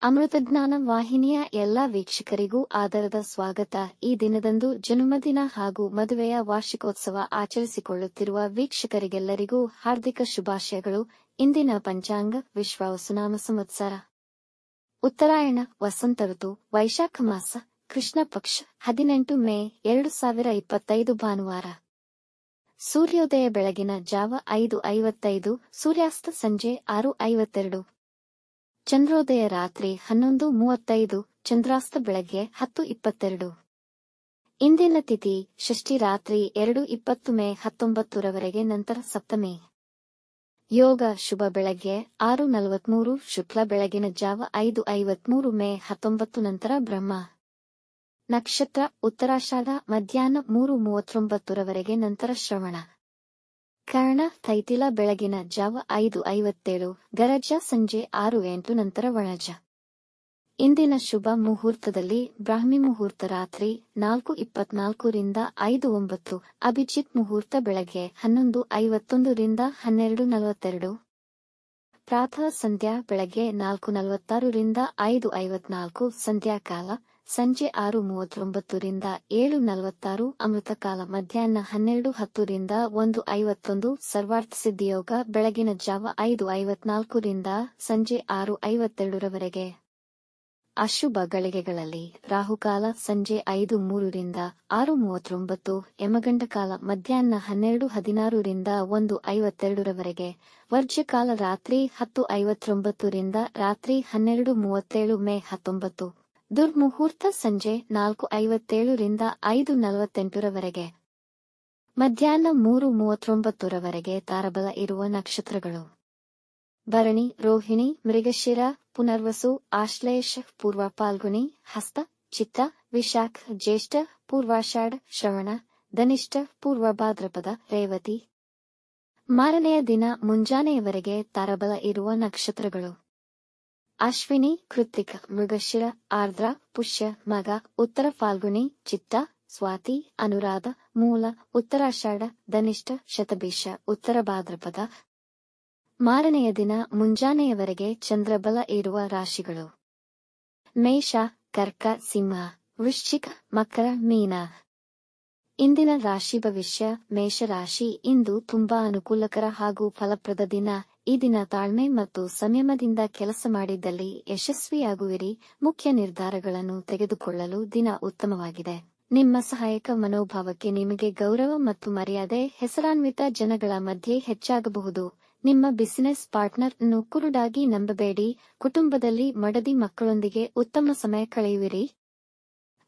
ಅಮೃತಜ್ಞಾನ ವಾಹಿನಿಯ ಎಲ್ಲಾ ವೀಕ್ಷಕರಿಗೂ ಆದರದ ಸ್ವಾಗತ. ಈ ದಿನದಂದು ಜನ್ಮದಿನ ಹಾಗೂ ಮದುವೆಯ ವಾರ್ಷಿಕೋತ್ಸವ ಆಚರಿಸಿಕೊಳ್ಳುತ್ತಿರುವ ವೀಕ್ಷಕರಿಗೆಲ್ಲರಿಗೂ ಹಾರ್ದಿಕ ಶುಭಾಶಯಗಳು. ಇಂದಿನ ಪಂಚಾಂಗ ವಿಶ್ವಾವಸುನಾಮ ಸಂವತ್ಸರ ಉತ್ತರಾಯಣ ವಸಂತ ಋತು ವೈಶಾಖ ಮಾಸ ಕೃಷ್ಣ ಪಕ್ಷ 18 ಮೇ 2025 ಭಾನುವಾರ. ಸೂರ್ಯೋದಯ ಬೆಳಗಿನ ಜಾವ 5:55, ಸೂರ್ಯಾಸ್ತ ಸಂಜೆ 6:52. ಚಂದ್ರೋದಯ ರಾತ್ರಿ 11:35, ಚಂದ್ರಾಸ್ತ ಬೆಳಗ್ಗೆ 10:22. ಇಂದಿನ ತಿಥಿ ಷಷ್ಠಿ ರಾತ್ರಿ 2:20 ಮೇ 19 ರವರೆಗೆ, ನಂತರ ಸಪ್ತಮಿ. ಯೋಗ ಶುಭ ಬೆಳಗ್ಗೆ 6:43, ಶುಕ್ಲ ಬೆಳಗಿನ ಜಾವ 5:53 ಮೇ 19, ನಂತರ ಬ್ರಹ್ಮ. ನಕ್ಷತ್ರ ಉತ್ತರಾಷಾಢ ಮಧ್ಯಾಹ್ನ 3:39 ರವರೆಗೆ, ನಂತರ ಶ್ರವಣ. ಕರ್ಣ ತೈತಿಲ ಬೆಳಗಿನ ಜಾವ 5:57, ಗರಜ ಸಂಜೆ 6:08, ನಂತರ ವಣಜ. ಇಂದಿನ ಶುಭ ಮುಹೂರ್ತದಲ್ಲಿ ಬ್ರಾಹ್ಮಿ ಮುಹೂರ್ತ ರಾತ್ರಿ 4:24 ರಿಂದ 5:09, ಅಭಿಜಿತ್ ಮುಹೂರ್ತ ಬೆಳಗ್ಗೆ 11:51 ರಿಂದ 12:42, ಪ್ರಾತಃ ಸಂಧ್ಯಾ ಬೆಳಗ್ಗೆ 4:46 ರಿಂದ 5:54, ಸಂಧ್ಯಾಕಾಲ ಸಂಜೆ 6:39 ರಿಂದ 7:46, ಅಮೃತಕಾಲ ಮಧ್ಯಾಹ್ನ 12:10 ರಿಂದ 1:51, ಸರ್ವಾರ್ಥ ಸಿದ್ಧಿಯೋಗ ಬೆಳಗಿನ ಜಾವ 5:54 ರಿಂದ ಸಂಜೆ 6:52 ರವರೆಗೆ. ಅಶುಭ ಗಳಿಗೆಗಳಲ್ಲಿ ರಾಹುಕಾಲ ಸಂಜೆ 5:03 ರಿಂದ 6:39, ಯಮಗಂಡಕಾಲ ಮಧ್ಯಾಹ್ನ 12:16 ರಿಂದ 1:52 ರವರೆಗೆ, ವರ್ಜ್ಯಕಾಲ ರಾತ್ರಿ 10:59 ರಿಂದ ರಾತ್ರಿ 12:37 ಮೇ 19, ದುರ್ಮುಹೂರ್ತ ಸಂಜೆ 4:57 ರಿಂದ 5:48 ರವರೆಗೆ. ಮಧ್ಯಾಹ್ನ 3:39 ರವರೆಗೆ ತಾರಬಲ ಇರುವ ನಕ್ಷತ್ರಗಳು: ಭರಣಿ, ರೋಹಿಣಿ, ಮೃಗಶಿರ, ಪುನರ್ವಸು, ಆಶ್ಲೇಷ, ಪೂರ್ವ ಪಾಲ್ಗುಣಿ, ಹಸ್ತ, ಚಿತ್ತ, ವಿಶಾಖ, ಜ್ಯೇಷ್ಠ, ಪೂರ್ವಾಷಾಢ, ಶ್ರವಣ, ಧನಿಷ್ಠ, ಪೂರ್ವ ಭಾದ್ರಪದ, ರೇವತಿ. ಮಾರನೆಯ ದಿನ ಮುಂಜಾನೆಯವರೆಗೆ ತಾರಬಲ ಇರುವ ನಕ್ಷತ್ರಗಳು: ಅಶ್ವಿನಿ, ಕೃತ್ತಿಕ, ಮೃಗಶಿರ, ಆರ್ದ್ರ, ಪುಷ್ಯ, ಮಗ, ಉತ್ತರ ಫಾಲ್ಗುಣಿ, ಚಿತ್ತ, ಸ್ವಾತಿ, ಅನುರಾಧ, ಮೂಲ, ಉತ್ತರಾಷಾಢ, ಧನಿಷ್ಠ, ಶತಭಿಷ, ಉತ್ತರ ಭಾದ್ರಪದ. ಮಾರನೆಯ ದಿನ ಮುಂಜಾನೆಯವರೆಗೆ ಚಂದ್ರಬಲ ಇರುವ ರಾಶಿಗಳು: ಮೇಷ, ಕರ್ಕ, ಸಿಂಹ, ವೃಶ್ಚಿಕ, ಮಕರ, ಮೀನ. ಇಂದಿನ ರಾಶಿ ಭವಿಷ್ಯ: ಮೇಷರಾಶಿ, ಇಂದು ತುಂಬಾ ಅನುಕೂಲಕರ ಹಾಗೂ ಫಲಪ್ರದ ದಿನ. ಈ ದಿನ ತಾಳ್ಮೆ ಮತ್ತು ಸಂಯಮದಿಂದ ಕೆಲಸ ಮಾಡಿದ್ದಲ್ಲಿ ಯಶಸ್ವಿಯಾಗುವಿರಿ. ಮುಖ್ಯ ನಿರ್ಧಾರಗಳನ್ನು ತೆಗೆದುಕೊಳ್ಳಲು ದಿನ ಉತ್ತಮವಾಗಿದೆ. ನಿಮ್ಮ ಸಹಾಯಕ ಮನೋಭಾವಕ್ಕೆ ನಿಮಗೆ ಗೌರವ ಮತ್ತು ಮರ್ಯಾದೆ ಹೆಸರಾನ್ವಿತ ಜನಗಳ ಮಧ್ಯೆ ಹೆಚ್ಚಾಗಬಹುದು. ನಿಮ್ಮ ಬಿಸಿನೆಸ್ ಪಾರ್ಟ್ನರ್ ಅನ್ನು ಕುರುಡಾಗಿ ನಂಬಬೇಡಿ. ಕುಟುಂಬದಲ್ಲಿ ಮಡದಿ ಮಕ್ಕಳೊಂದಿಗೆ ಉತ್ತಮ ಸಮಯ ಕಳೆಯುವಿರಿ.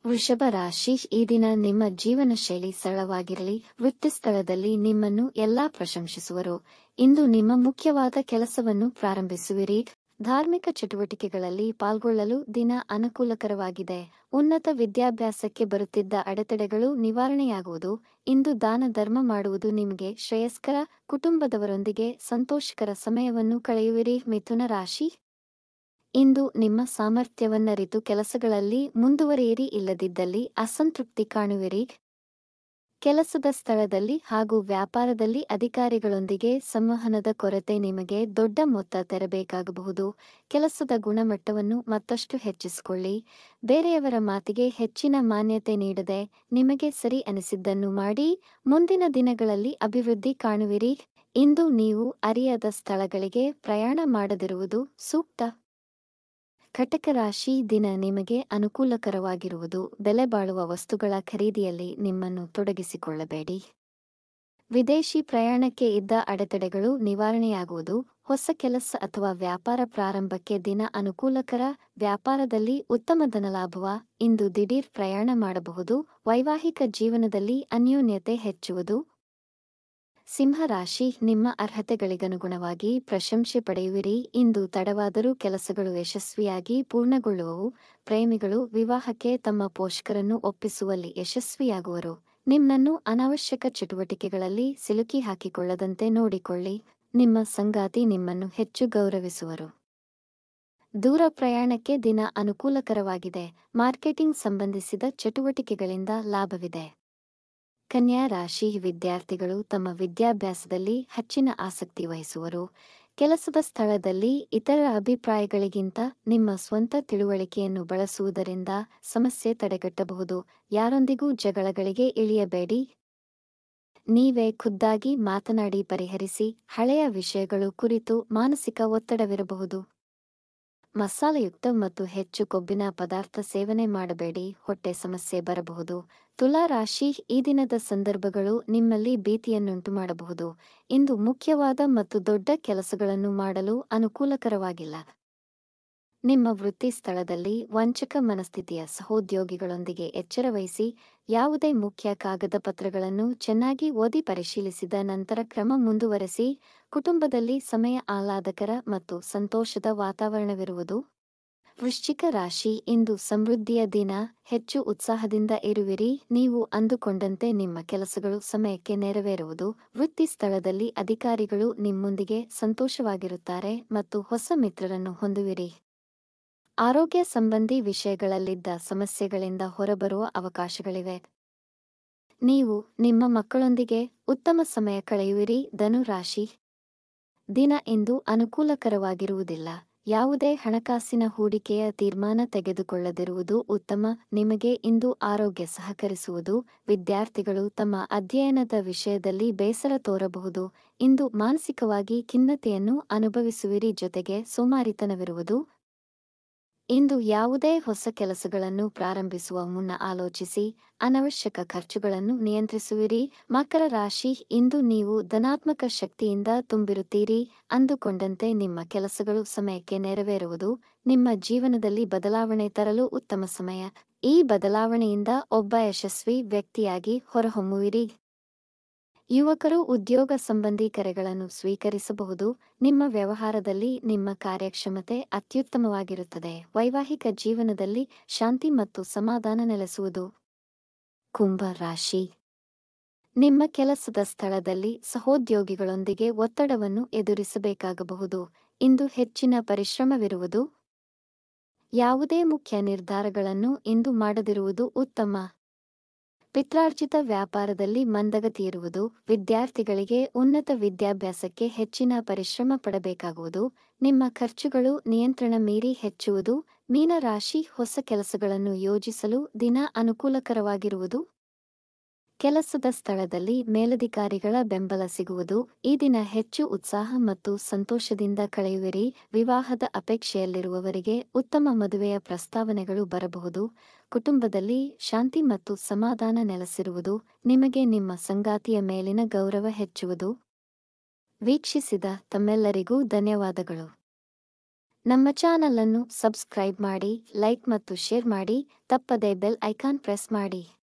ವೃಷಭ ರಾಶಿ, ಈ ದಿನ ನಿಮ್ಮ ಜೀವನ ಶೈಲಿ ಸರಳವಾಗಿರಲಿ. ವೃತ್ತಿಸ್ಥಳದಲ್ಲಿ ನಿಮ್ಮನ್ನು ಎಲ್ಲಾ ಪ್ರಶಂಸಿಸುವರು. ಇಂದು ನಿಮ್ಮ ಮುಖ್ಯವಾದ ಕೆಲಸವನ್ನು ಪ್ರಾರಂಭಿಸುವಿರಿ. ಧಾರ್ಮಿಕ ಚಟುವಟಿಕೆಗಳಲ್ಲಿ ಪಾಲ್ಗೊಳ್ಳಲು ದಿನ ಅನುಕೂಲಕರವಾಗಿದೆ. ಉನ್ನತ ವಿದ್ಯಾಭ್ಯಾಸಕ್ಕೆ ಬರುತ್ತಿದ್ದ ಅಡೆತಡೆಗಳು ನಿವಾರಣೆಯಾಗುವುದು. ಇಂದು ದಾನ ಧರ್ಮ ಮಾಡುವುದು ನಿಮಗೆ ಶ್ರೇಯಸ್ಕರ. ಕುಟುಂಬದವರೊಂದಿಗೆ ಸಂತೋಷಕರ ಸಮಯವನ್ನು ಕಳೆಯುವಿರಿ. ಮಿಥುನ ರಾಶಿ, ಇಂದು ನಿಮ್ಮ ಸಾಮರ್ಥ್ಯವನ್ನರಿತು ಕೆಲಸಗಳಲ್ಲಿ ಮುಂದುವರಿಯಿರಿ. ಇಲ್ಲದಿದ್ದಲ್ಲಿ ಅಸಂತೃಪ್ತಿ ಕಾಣುವಿರಿ. ಕೆಲಸದ ಸ್ಥಳದಲ್ಲಿ ಹಾಗೂ ವ್ಯಾಪಾರದಲ್ಲಿ ಅಧಿಕಾರಿಗಳೊಂದಿಗೆ ಸಂವಹನದ ಕೊರತೆ ನಿಮಗೆ ದೊಡ್ಡ ಮೊತ್ತ ತೆರಬೇಕಾಗಬಹುದು. ಕೆಲಸದ ಗುಣಮಟ್ಟವನ್ನು ಮತ್ತಷ್ಟು ಹೆಚ್ಚಿಸಿಕೊಳ್ಳಿ. ಬೇರೆಯವರ ಮಾತಿಗೆ ಹೆಚ್ಚಿನ ಮಾನ್ಯತೆ ನೀಡದೆ ನಿಮಗೆ ಸರಿ ಅನಿಸಿದ್ದನ್ನು ಮಾಡಿ. ಮುಂದಿನ ದಿನಗಳಲ್ಲಿ ಅಭಿವೃದ್ಧಿ ಕಾಣುವಿರಿ. ಇಂದು ನೀವು ಅರಿಯದ ಸ್ಥಳಗಳಿಗೆ ಪ್ರಯಾಣ ಮಾಡದಿರುವುದು ಸೂಕ್ತ. ಕಟಕ ರಾಶಿ, ದಿನ ನಿಮಗೆ ಅನುಕೂಲಕರವಾಗಿರುವುದು. ಬೆಲೆ ಬಾಳುವ ವಸ್ತುಗಳ ಖರೀದಿಯಲ್ಲಿ ನಿಮ್ಮನ್ನು ತೊಡಗಿಸಿಕೊಳ್ಳಬೇಡಿ. ವಿದೇಶಿ ಪ್ರಯಾಣಕ್ಕೆ ಇದ್ದ ಅಡೆತಡೆಗಳು ನಿವಾರಣೆಯಾಗುವುದು. ಹೊಸ ಕೆಲಸ ಅಥವಾ ವ್ಯಾಪಾರ ಪ್ರಾರಂಭಕ್ಕೆ ದಿನ ಅನುಕೂಲಕರ. ವ್ಯಾಪಾರದಲ್ಲಿ ಉತ್ತಮ ಧನಲಾಭವ. ಇಂದು ದಿಢೀರ್ ಪ್ರಯಾಣ ಮಾಡಬಹುದು. ವೈವಾಹಿಕ ಜೀವನದಲ್ಲಿ ಅನ್ಯೋನ್ಯತೆ ಹೆಚ್ಚುವುದು. ಸಿಂಹರಾಶಿ, ನಿಮ್ಮ ಅರ್ಹತೆಗಳಿಗನುಗುಣವಾಗಿ ಪ್ರಶಂಸೆ ಪಡೆಯುವಿರಿ. ಇಂದು ತಡವಾದರೂ ಕೆಲಸಗಳು ಯಶಸ್ವಿಯಾಗಿ ಪೂರ್ಣಗೊಳ್ಳುವವು. ಪ್ರೇಮಿಗಳು ವಿವಾಹಕ್ಕೆ ತಮ್ಮ ಪೋಷಕರನ್ನು ಒಪ್ಪಿಸುವಲ್ಲಿ ಯಶಸ್ವಿಯಾಗುವರು. ನಿಮ್ಮನ್ನು ಅನಾವಶ್ಯಕ ಚಟುವಟಿಕೆಗಳಲ್ಲಿ ಸಿಲುಕಿ ಹಾಕಿಕೊಳ್ಳದಂತೆ ನೋಡಿಕೊಳ್ಳಿ. ನಿಮ್ಮ ಸಂಗಾತಿ ನಿಮ್ಮನ್ನು ಹೆಚ್ಚು ಗೌರವಿಸುವರು. ದೂರ ಪ್ರಯಾಣಕ್ಕೆ ದಿನ ಅನುಕೂಲಕರವಾಗಿದೆ. ಮಾರ್ಕೆಟಿಂಗ್ ಸಂಬಂಧಿಸಿದ ಚಟುವಟಿಕೆಗಳಿಂದ ಲಾಭವಿದೆ. ಕನ್ಯಾ ರಾಶಿ, ವಿದ್ಯಾರ್ಥಿಗಳು ತಮ್ಮ ವಿದ್ಯಾಭ್ಯಾಸದಲ್ಲಿ ಹೆಚ್ಚಿನ ಆಸಕ್ತಿ ವಹಿಸುವರು. ಕೆಲಸದ ಸ್ಥಳದಲ್ಲಿ ಇತರರ ಅಭಿಪ್ರಾಯಗಳಿಗಿಂತ ನಿಮ್ಮ ಸ್ವಂತ ತಿಳುವಳಿಕೆಯನ್ನು ಬಳಸುವುದರಿಂದ ಸಮಸ್ಯೆ ತಡೆಗಟ್ಟಬಹುದು. ಯಾರೊಂದಿಗೂ ಜಗಳಗಳಿಗೆ ಇಳಿಯಬೇಡಿ. ನೀವೇ ಖುದ್ದಾಗಿ ಮಾತನಾಡಿ ಪರಿಹರಿಸಿ. ಹಳೆಯ ವಿಷಯಗಳು ಕುರಿತು ಮಾನಸಿಕ ಒತ್ತಡವಿರಬಹುದು. ಮಸಾಲೆಯುಕ್ತ ಮತ್ತು ಹೆಚ್ಚು ಕೊಬ್ಬಿನ ಪದಾರ್ಥ ಸೇವನೆ ಮಾಡಬೇಡಿ, ಹೊಟ್ಟೆ ಸಮಸ್ಯೆ ಬರಬಹುದು. ತುಲಾ ರಾಶಿ, ಈ ದಿನದ ಸಂದರ್ಭಗಳು ನಿಮ್ಮಲ್ಲಿ ಭೀತಿಯನ್ನುಂಟು ಮಾಡಬಹುದು. ಇಂದು ಮುಖ್ಯವಾದ ಮತ್ತು ದೊಡ್ಡ ಕೆಲಸಗಳನ್ನು ಮಾಡಲು ಅನುಕೂಲಕರವಾಗಿಲ್ಲ. ನಿಮ್ಮ ವೃತ್ತಿ ಸ್ಥಳದಲ್ಲಿ ವಂಚಕ ಮನಸ್ಥಿತಿಯ ಸಹೋದ್ಯೋಗಿಗಳೊಂದಿಗೆ ಎಚ್ಚರವಹಿಸಿ. ಯಾವುದೇ ಮುಖ್ಯ ಕಾಗದ ಪತ್ರಗಳನ್ನು ಚೆನ್ನಾಗಿ ಓದಿ ಪರಿಶೀಲಿಸಿದ ನಂತರ ಕ್ರಮ ಮುಂದುವರೆಸಿ. ಕುಟುಂಬದಲ್ಲಿ ಸಮಯ ಆಹ್ಲಾದಕರ ಮತ್ತು ಸಂತೋಷದ ವಾತಾವರಣವಿರುವುದು. ವೃಶ್ಚಿಕ ರಾಶಿ, ಇಂದು ಸಮೃದ್ಧಿಯ ದಿನ. ಹೆಚ್ಚು ಉತ್ಸಾಹದಿಂದ ಇರುವಿರಿ. ನೀವು ಅಂದುಕೊಂಡಂತೆ ನಿಮ್ಮ ಕೆಲಸಗಳು ಸಮಯಕ್ಕೆ ನೆರವೇರುವುದು. ವೃತ್ತಿ ಸ್ಥಳದಲ್ಲಿ ಅಧಿಕಾರಿಗಳು ನಿಮ್ಮೊಂದಿಗೆ ಸಂತೋಷವಾಗಿರುತ್ತಾರೆ ಮತ್ತು ಹೊಸ ಮಿತ್ರರನ್ನು ಹೊಂದುವಿರಿ. ಆರೋಗ್ಯ ಸಂಬಂಧಿ ವಿಷಯಗಳಲ್ಲಿದ್ದ ಸಮಸ್ಯೆಗಳಿಂದ ಹೊರಬರುವ ಅವಕಾಶಗಳಿವೆ. ನೀವು ನಿಮ್ಮ ಮಕ್ಕಳೊಂದಿಗೆ ಉತ್ತಮ ಸಮಯ ಕಳೆಯುವಿರಿ. ಧನು ರಾಶಿ, ದಿನ ಇಂದು ಅನುಕೂಲಕರವಾಗಿರುವುದಿಲ್ಲ. ಯಾವುದೇ ಹಣಕಾಸಿನ ಹೂಡಿಕೆಯ ತೀರ್ಮಾನ ತೆಗೆದುಕೊಳ್ಳದಿರುವುದು ಉತ್ತಮ. ನಿಮಗೆ ಇಂದು ಆರೋಗ್ಯ ಸಹಕರಿಸುವುದು. ವಿದ್ಯಾರ್ಥಿಗಳು ತಮ್ಮ ಅಧ್ಯಯನದ ವಿಷಯದಲ್ಲಿ ಬೇಸರ ತೋರಬಹುದು. ಇಂದು ಮಾನಸಿಕವಾಗಿ ಖಿನ್ನತೆಯನ್ನು ಅನುಭವಿಸುವಿರಿ, ಜೊತೆಗೆ ಸೋಮಾರಿತನವಿರುವುದು. ಇಂದು ಯಾವುದೇ ಹೊಸ ಕೆಲಸಗಳನ್ನು ಪ್ರಾರಂಭಿಸುವ ಮುನ್ನ ಆಲೋಚಿಸಿ. ಅನವಶ್ಯಕ ಖರ್ಚುಗಳನ್ನು ನಿಯಂತ್ರಿಸುವಿರಿ. ಮಕರ ರಾಶಿ, ಇಂದು ನೀವು ಧನಾತ್ಮಕ ಶಕ್ತಿಯಿಂದ ತುಂಬಿರುತ್ತೀರಿ. ಅಂದುಕೊಂಡಂತೆ ನಿಮ್ಮ ಕೆಲಸಗಳು ಸಮಯಕ್ಕೆ ನೆರವೇರುವುದು. ನಿಮ್ಮ ಜೀವನದಲ್ಲಿ ಬದಲಾವಣೆ ತರಲು ಉತ್ತಮ ಸಮಯ. ಈ ಬದಲಾವಣೆಯಿಂದ ಒಬ್ಬ ಯಶಸ್ವಿ ವ್ಯಕ್ತಿಯಾಗಿ ಹೊರಹೊಮ್ಮುವಿರಿ. ಯುವಕರು ಉದ್ಯೋಗ ಸಂಬಂಧಿ ಕರೆಗಳನ್ನು ಸ್ವೀಕರಿಸಬಹುದು. ನಿಮ್ಮ ವ್ಯವಹಾರದಲ್ಲಿ ನಿಮ್ಮ ಕಾರ್ಯಕ್ಷಮತೆ ಅತ್ಯುತ್ತಮವಾಗಿರುತ್ತದೆ. ವೈವಾಹಿಕ ಜೀವನದಲ್ಲಿ ಶಾಂತಿ ಮತ್ತು ಸಮಾಧಾನ ನೆಲೆಸುವುದು. ಕುಂಭ ರಾಶಿ, ನಿಮ್ಮ ಕೆಲಸದ ಸ್ಥಳದಲ್ಲಿ ಸಹೋದ್ಯೋಗಿಗಳೊಂದಿಗೆ ಒತ್ತಡವನ್ನು ಎದುರಿಸಬೇಕಾಗಬಹುದು. ಇಂದು ಹೆಚ್ಚಿನ ಪರಿಶ್ರಮವಿರುವುದು. ಯಾವುದೇ ಮುಖ್ಯ ನಿರ್ಧಾರಗಳನ್ನು ಇಂದು ಮಾಡದಿರುವುದು ಉತ್ತಮ. ಪಿತ್ರಾರ್ಜಿತ ವ್ಯಾಪಾರದಲ್ಲಿ ಮಂದಗತಿಯಿರುವುದು. ವಿದ್ಯಾರ್ಥಿಗಳಿಗೆ ಉನ್ನತ ವಿದ್ಯಾಭ್ಯಾಸಕ್ಕೆ ಹೆಚ್ಚಿನ ಪರಿಶ್ರಮ ಪಡಬೇಕಾಗುವುದು. ನಿಮ್ಮ ಖರ್ಚುಗಳು ನಿಯಂತ್ರಣ ಮೀರಿ ಹೆಚ್ಚುವುದು. ಮೀನ ರಾಶಿ, ಹೊಸ ಕೆಲಸಗಳನ್ನು ಯೋಜಿಸಲು ದಿನ ಅನುಕೂಲಕರವಾಗಿರುವುದು. ಕೆಲಸದ ಸ್ಥಳದಲ್ಲಿ ಮೇಲಧಿಕಾರಿಗಳ ಬೆಂಬಲ ಸಿಗುವುದು. ಈ ದಿನ ಹೆಚ್ಚು ಉತ್ಸಾಹ ಮತ್ತು ಸಂತೋಷದಿಂದ ಕಳೆಯುವಿರಿ. ವಿವಾಹದ ಅಪೇಕ್ಷೆಯಲ್ಲಿರುವವರಿಗೆ ಉತ್ತಮ ಮದುವೆಯ ಪ್ರಸ್ತಾವನೆಗಳು ಬರಬಹುದು. ಕುಟುಂಬದಲ್ಲಿ ಶಾಂತಿ ಮತ್ತು ಸಮಾಧಾನ ನೆಲೆಸಿರುವುದು. ನಿಮಗೆ ನಿಮ್ಮ ಸಂಗಾತಿಯ ಮೇಲಿನ ಗೌರವ ಹೆಚ್ಚುವುದು. ವೀಕ್ಷಿಸಿದ ತಮ್ಮೆಲ್ಲರಿಗೂ ಧನ್ಯವಾದಗಳು. ನಮ್ಮ ಚಾನಲ್ ಅನ್ನು ಸಬ್ಸ್ಕ್ರೈಬ್ ಮಾಡಿ, ಲೈಕ್ ಮತ್ತು ಶೇರ್ ಮಾಡಿ. ತಪ್ಪದೇ ಬೆಲ್ ಐಕಾನ್ ಪ್ರೆಸ್ ಮಾಡಿ.